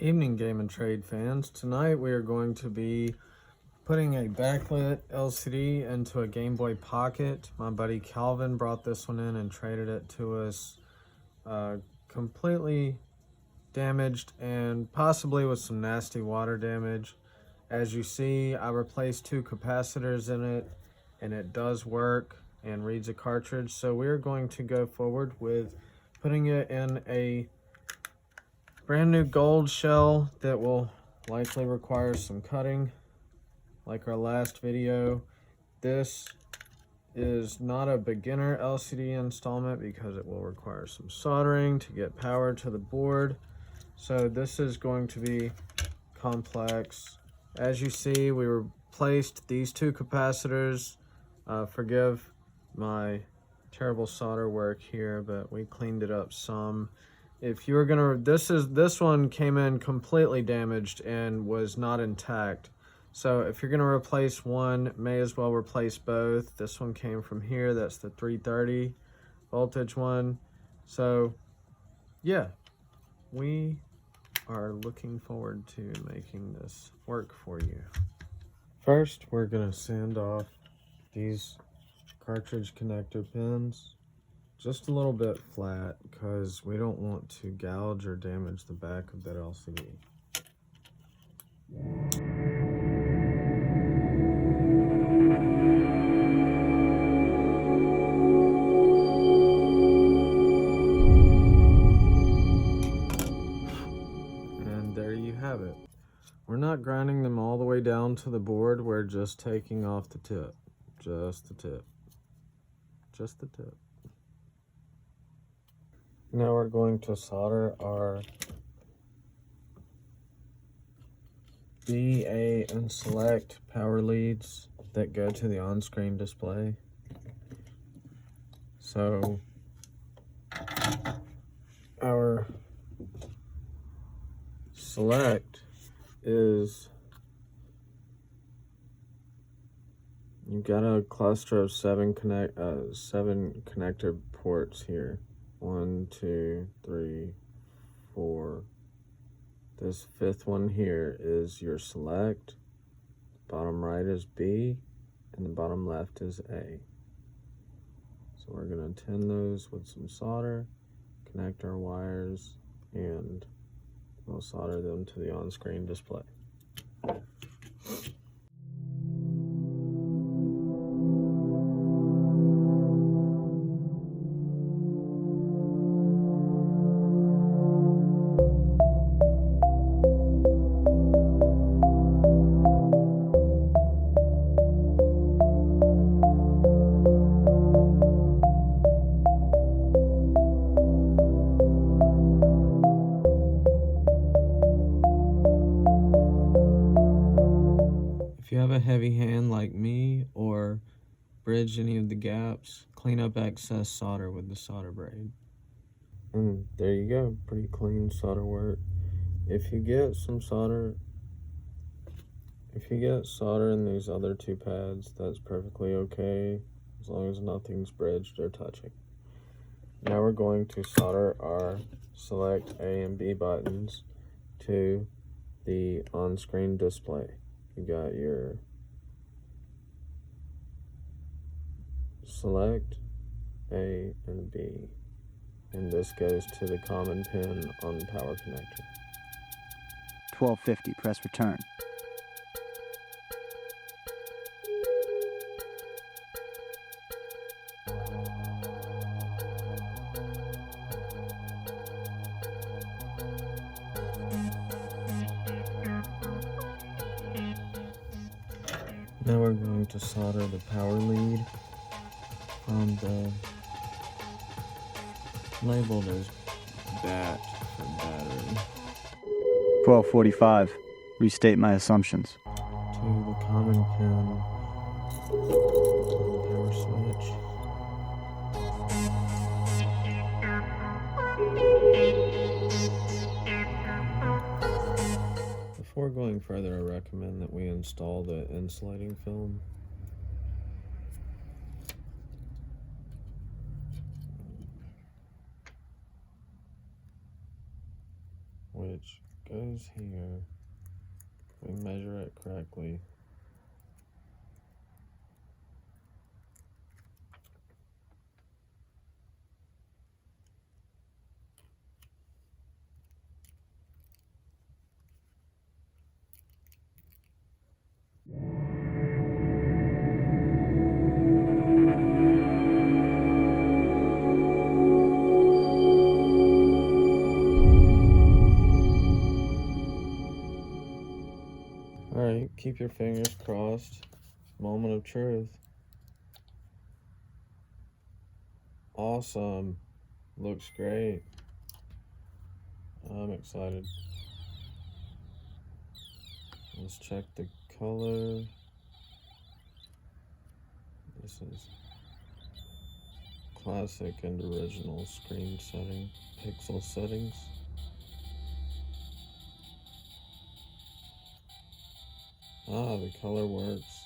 Evening Game and Trade fans. Tonight we are going to be putting a backlit LCD into a Game Boy Pocket. My buddy Calvin brought this one in and traded it to us completely damaged and possibly with some nasty water damage. As you see, I replaced 2 capacitors in it and it does work and reads a cartridge. So we're going to go forward with putting it in a brand new gold shell that will likely require some cutting like our last video. This is not a beginner LCD installment because it will require some soldering to get power to the board. So this is going to be complex. As you see, we replaced these 2 capacitors. Forgive my terrible solder work here, but we cleaned it up some. If you were gonna, this one came in completely damaged and was not intact. So if you're gonna replace one, may as well replace both. This one came from here, that's the 330 voltage one. So yeah, we are looking forward to making this work for you. First, we're gonna sand off these cartridge connector pins just a little bit flat because we don't want to gouge or damage the back of that LCD. And there you have it. We're not grinding them all the way down to the board, we're just taking off the tip. Just the tip. Just the tip. Now we're going to solder our B, A, and select power leads that go to the on-screen display. So our select is, you've got a cluster of 7 connector ports here. 1, 2, 3, 4. This 5th one here is your select. Bottom right is B, and the bottom left is A. So we're gonna tin those with some solder, connect our wires, and we'll solder them to the on-screen display. If you have a heavy hand like me or bridge any of the gaps, clean up excess solder with the solder braid. And there you go, pretty clean solder work. If you get solder in these other 2 pads, that's perfectly okay, as long as nothing's bridged or touching. Now we're going to solder our select A and B buttons to the on-screen display. You got your select A and B, and this goes to the common pin on the power connector. 1250, press return. Now we're going to solder the power lead on the labeled as BAT for battery 1245, restate my assumptions. to the common pin on the power switch. Before going further, I recommend that we install the insulating film. which goes here. We measure it correctly. Alright, keep your fingers crossed. Moment of truth. Awesome. Looks great. I'm excited. Let's check the color. This is classic and original screen setting, pixel settings. Ah, the color works.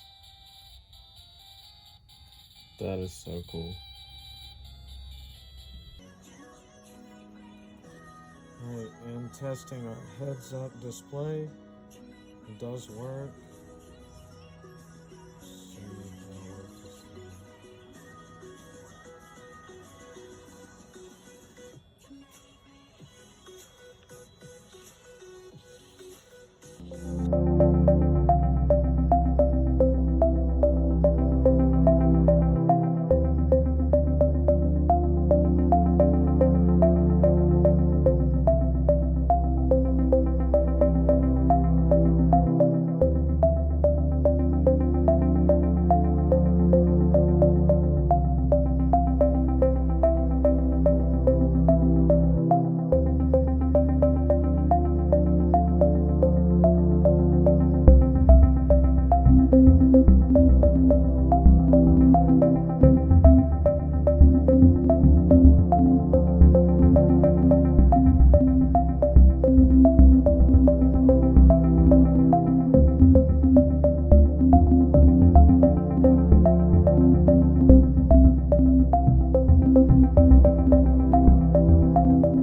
That is so cool. Alright, and testing our heads-up display. It does work. Let's see how it works.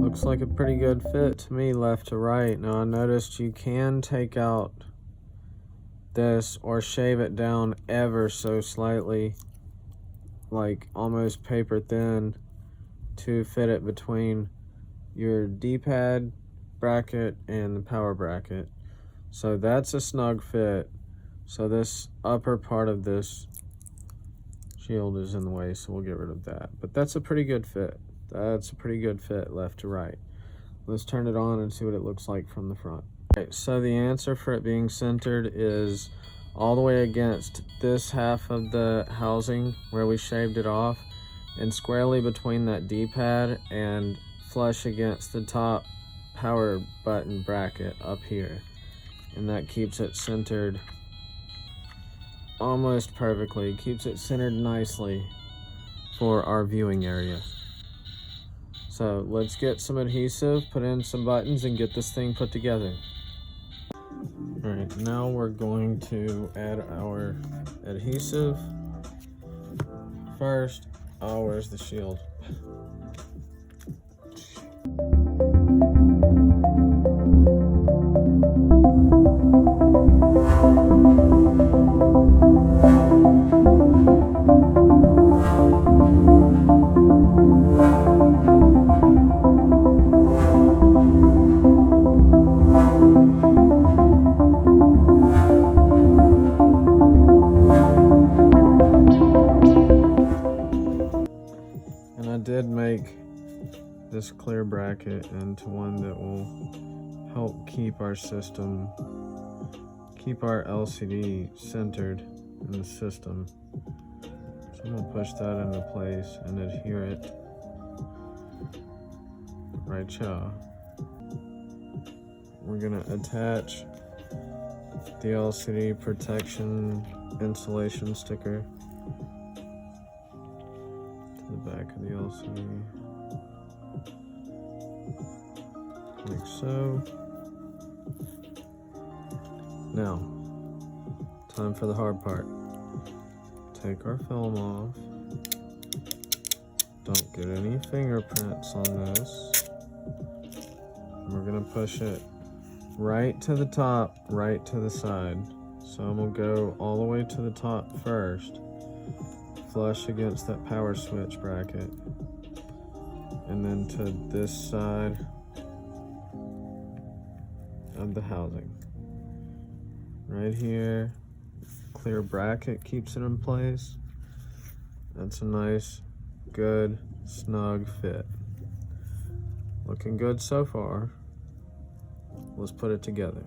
Looks like a pretty good fit to me, left to right. Now I noticed you can take out this or shave it down ever so slightly, like almost paper thin, to fit it between your D-pad bracket and the power bracket. So that's a snug fit. So this upper part of this shield is in the way, so we'll get rid of that. But that's a pretty good fit. That's a pretty good fit, left to right. Let's turn it on and see what it looks like from the front. Alright, so the answer for it being centered is all the way against this half of the housing where we shaved it off, and squarely between that D-pad and flush against the top power button bracket up here. And that keeps it centered almost perfectly. Keeps it centered nicely for our viewing area. So let's get some adhesive, put in some buttons, and get this thing put together. Alright, now we're going to add our adhesive. First, oh, where's the shield? And I did make this clear bracket into one that will help keep our system, keep our LCD centered in the system. So I'm gonna push that into place and adhere it right here. We're gonna attach the LCD protection insulation sticker to the back of the LCD, like so. Now, time for the hard part. Take our film off. Don't get any fingerprints on this. And we're gonna push it right to the top, right to the side. So I'm gonna go all the way to the top first, flush against that power switch bracket, and then to this side of the housing. Right here, clear bracket keeps it in place. That's a nice, good, snug fit. Looking good so far. Let's put it together.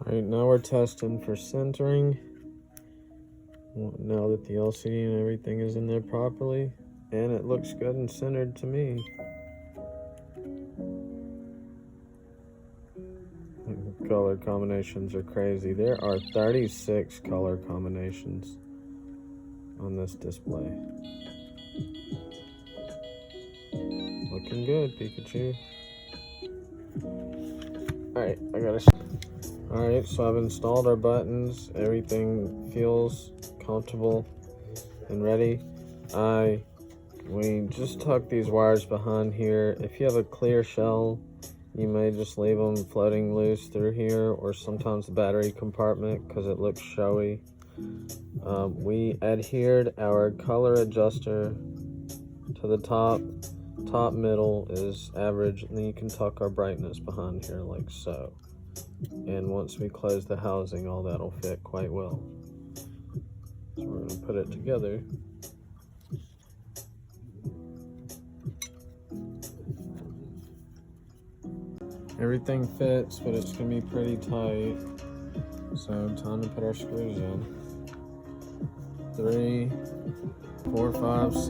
Alright, now we're testing for centering. Now that the LCD and everything is in there properly, and it looks good and centered to me. Color combinations are crazy. There are 36 color combinations on this display. Looking good, Pikachu. Alright, Alright, so I've installed our buttons. Everything feels comfortable and ready. We just tuck these wires behind here. If you have a clear shell, you may just leave them floating loose through here, or sometimes the battery compartment because it looks showy. We adhered our color adjuster to the top. Top middle is average, and then you can tuck our brightness behind here like so. And once we close the housing, all that'll fit quite well. So we're going to put it together. Everything fits, but it's going to be pretty tight. So time to put our screws in. 3, 4, 5, 6.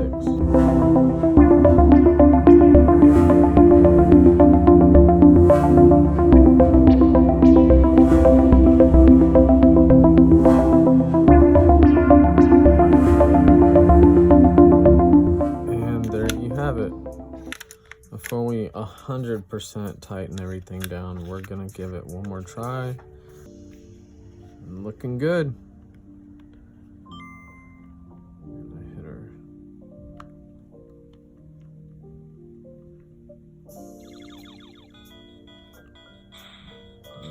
Before we 100% tighten everything down, we're gonna give it one more try. Looking good. I hit her.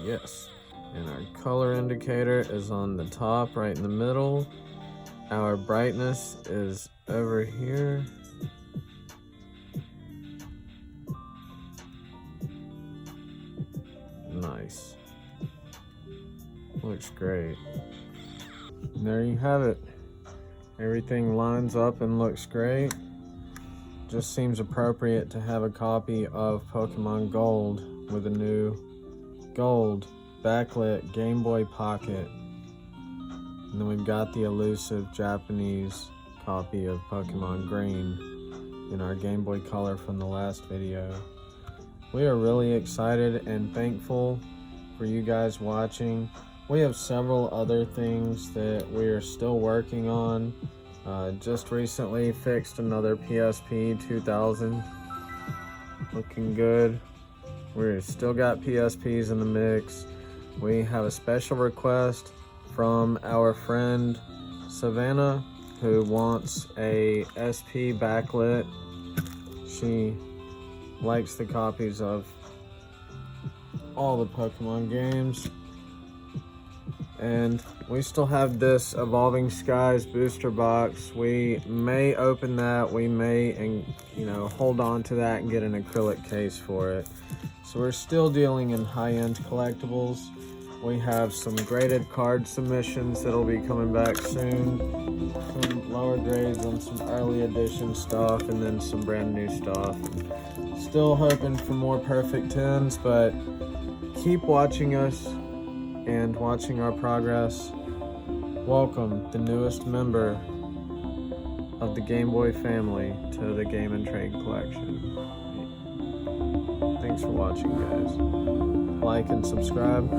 Yes. And our color indicator is on the top, right in the middle. Our brightness is over here. Nice. Looks great. And there you have it. Everything lines up and looks great. Just seems appropriate to have a copy of Pokemon Gold with a new gold backlit Game Boy Pocket. And then we've got the elusive Japanese copy of Pokemon Green in our Game Boy Color from the last video. We are really excited and thankful for you guys watching. We have several other things that we are still working on. Just recently fixed another PSP 2000. Looking good. We've still got PSPs in the mix. We have a special request from our friend Savannah, who wants a SP backlit. She likes the copies of all the Pokemon games. And we still have this Evolving Skies booster box. We may open that. We may, hold on to that and get an acrylic case for it. So we're still dealing in high-end collectibles. We have some graded card submissions that'll be coming back soon. Some lower grades on some early edition stuff, and then some brand new stuff. Still hoping for more perfect 10s, but keep watching us and watching our progress. Welcome the newest member of the Game Boy family to the Game and Trade collection. Thanks for watching, guys. Like and subscribe.